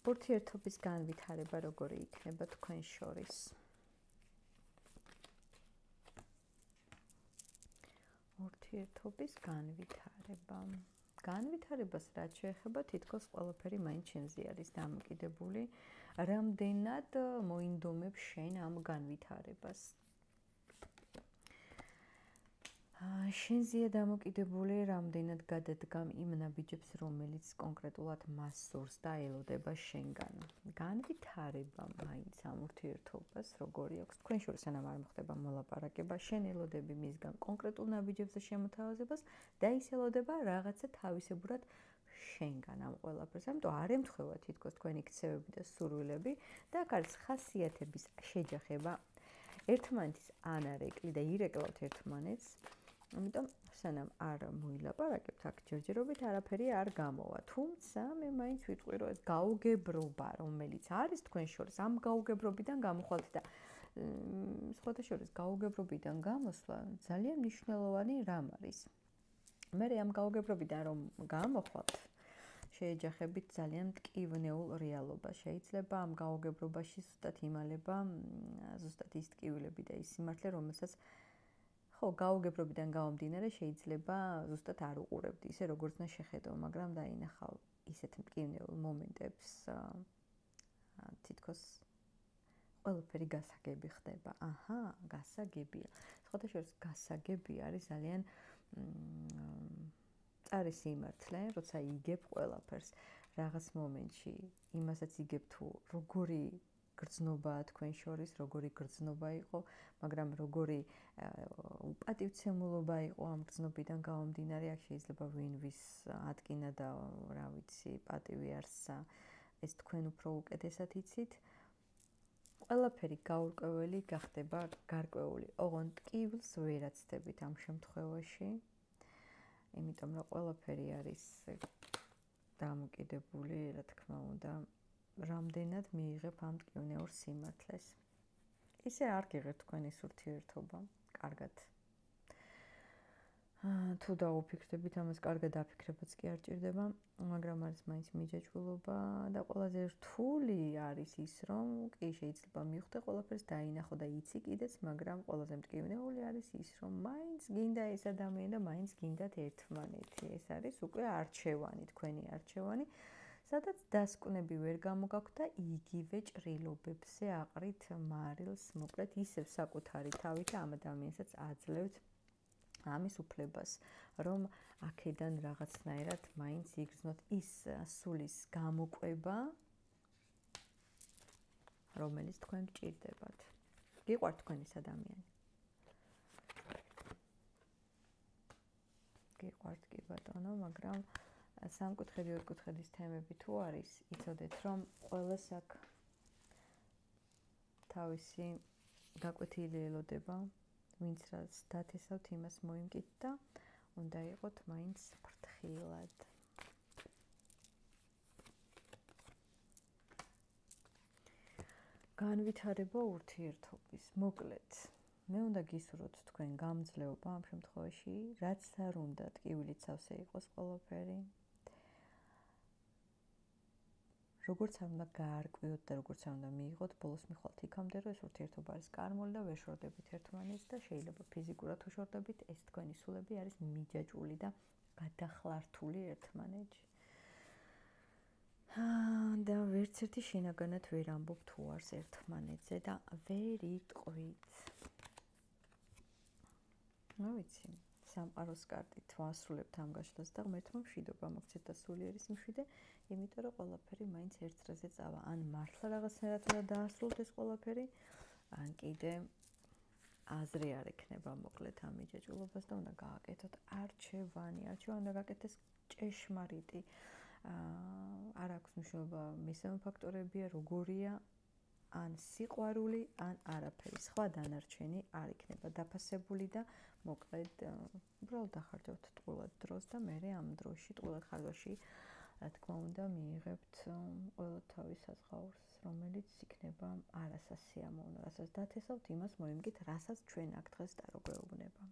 ურთიერთობის განვითარება როგორი იქნება თქვენ შორის? ურთიერთობის განვითარება. განვითარებას რაც შეეხება, თითქოს ყველაფერი მაინც შენზე არის დამოკიდებული, რამდენად მოინდომებს შენ ამ განვითარებას. შენზეა დამოკიდებული, რამდენად გადადგამ იმ ნაბიჯებს, რომელიც კონკრეტულად მას სურს და ელოდება შენგან. განვითარება მაინც ამ ურთიერთობას როგორი აქვს? თქვენ შორის სანამ არ მოხდება მოლაპარაკება, შენ ელოდები მისგან კონკრეტულ ნაბიჯებზე შემოთავაზებას და ის ელოდება რაღაცა თავისებურად შენგან ამ ყველაფერს. ამიტომ არ ემთხვევა თითქოს თქვენი ქცევები და სურვილები და აქ არის ხასიათების შეჯახება. ერთმანეთის ანარეკლი და ირეკლავთ ერთმანეთს. ამიტომ სანამ არ მოილაპარაკებთ, აქ ჯერჯერობით არაფერი არ გამოვა. თუმცა მე მაინც ვიტყვი, რომ ეს გაუგებრობა, რომელიც არის თქვენ შორის, ამ გაუგებრობიდან გამოხვალთ და სხვათა შორის გაუგებრობიდან გამოსვლა ძალიან მნიშვნელოვანი რამ არის. მე ამ გაუგებრობიდან რომ გამოხვალთ, შეეჯახებით ძალიან მტკივნეულ რეალობას. შეიძლება ამ გაუგებრობაში ზუსტად იმალება ზუსტად ის ტკივილები და ის სიმართლე, რომელსაც ხო, გაუგებრობიდან გამომდინარე შეიძლება ზუსტად არ უყურებთ ისე როგორც უნდა შეხედო, მაგრამ დაინახავ ისეთ მტკივნეულ მომენტებს თითქოს ყველაფერი გასაგები ხდება. აჰა, გასაგებია. სხვათა შორის გასაგები არის ძალიან წარი სიმართლე, როცა იგებ ყველაფერს რაღაც მომენტში, იმასაც იგებ თუ როგორი გრძნობაა თქვენ შორის, როგორი გრძნობა იყო, მაგრამ როგორი უპატივცემულობა იყო ამ გრძნობიდან გამომდინარე, აქ შეიძლება ვინვის ატკინა და რა ვიცი, პატივი არსა, ეს თქვენ უფრო უკეთესად იცით. ყველაფერი გაურკვეველი გახდება გარკვეული. ოღონდ ტკივილს ვერ აცდებით ამ შემთხვევაში. იმიტომ რომ ყველაფერი არის დამოკიდებული, რა თქმა უნდა, რამდენად მიიღებ ამ ტკივნეულ სიმართლეს. ისე არ გიღებთ თქვენ ეს ურთიერთობა, კარგად. თუ დაუფიქრდებით, ამას კარგად დაფიქრებაც კი არ ჭირდება, მაგრამ არის მაინც მიჯაჭვულობა და ყველაზე რთული არის ის, რომ კი შეიძლება მიხვდე ყველაფერს დაინახო და იცი კიდეც, მაგრამ ყველაზე მტკივნეული არის ის, რომ მაინც გინდა ეს ადამიანი და მაინც გინდათ ერთმანეთი. ეს არის უკვე არჩევანი, თქვენი არჩევანი. სადაც დასკვნები ვერ გამოგაქვთ და იგივე ჭრილობებზე აყრით მარილს, მოკლედ ისევ საკუთარი თავით ამ ადამიანსაც აძლევთ ამის უფლებას, რომ აქედან რაღაცნაირად მაინც იგრძნოთ ის სულის გამოკვება, რომელიც თქვენ გჭირდებათ. გიყვართ თქვენ ეს ადამიანი? გიყვართ კი ბატონო, მაგრამ სამკუთხედი ოთხკუთხედის თემები თუ არის, იცოდეთ რომ ყველას აქ თავისი გაკვეთილი ელოდება, ვინც რაც დათესავთ იმას მოიმკით და უნდა იყოთ მაინც ფრთხილად. განვითარება ურთიერთობის, მოკლედ მე უნდა გისურვოთ თქვენ გამძლეობა ამ შემთხვევაში, რაც არ უნდა ტკივილით სავსე იყოს ყველაფერი. როგორც არ უნდა გაარკვიოთ და როგორც არ უნდა მიიღოთ, ბოლოს მიხვალთ იქამდე, რომ ეს ურთიერთობა არის კარმული და ვერ შორდებით ერთმანეთს და შეიძლება ფიზიკურად უშორდებით, ეს თქვენი სულები არის მიჯაჭვული და გადახლართული ერთმანეთში. და ვერც ერთი შინაგანად ვერ ამბობ თუ არს ერთმანეთზე და ვერ იტყვით. რა ვიცი, სამყაროს კარტით ვასრულებთ ამ გაშლას და ღმერთმა მშვიდობა მოგცეთ და სულიერის მშვიდე, იმიტომ რომ ყველაფერი მაინც ერთ წრეზე წავა. ან მართლა რაღაცნაირად უნდა დაასრულოთ ეს ყველაფერი, ან კიდე აზრი არ ექნება მოკლედ ამ მიჯაჭვულობას და უნდა გააკეთოთ არჩევანი. არჩევანი უნდა გააკეთდეს ჭეშმარიტი. არ აქვს მნიშვნელობა მესამე ფაქტორებია, როგორია, ან სიყვარული, ან არაფერი. სხვა დანარჩენი არ იქნება დაფასებული და მოკლედ უბრალოდ ახარჯავთ ტყუილად დროს და მე ამ დროში, ტყუილად ხარჯვაში, რა თქმა უნდა, მიიღებთ ყველა თავის საზღაურს, რომელიც იქნება არასასიამოვნო, რასაც დათესავთ, იმას მოიმკით, რასაც ჩვენ აქ დღეს დაგვეუბნება.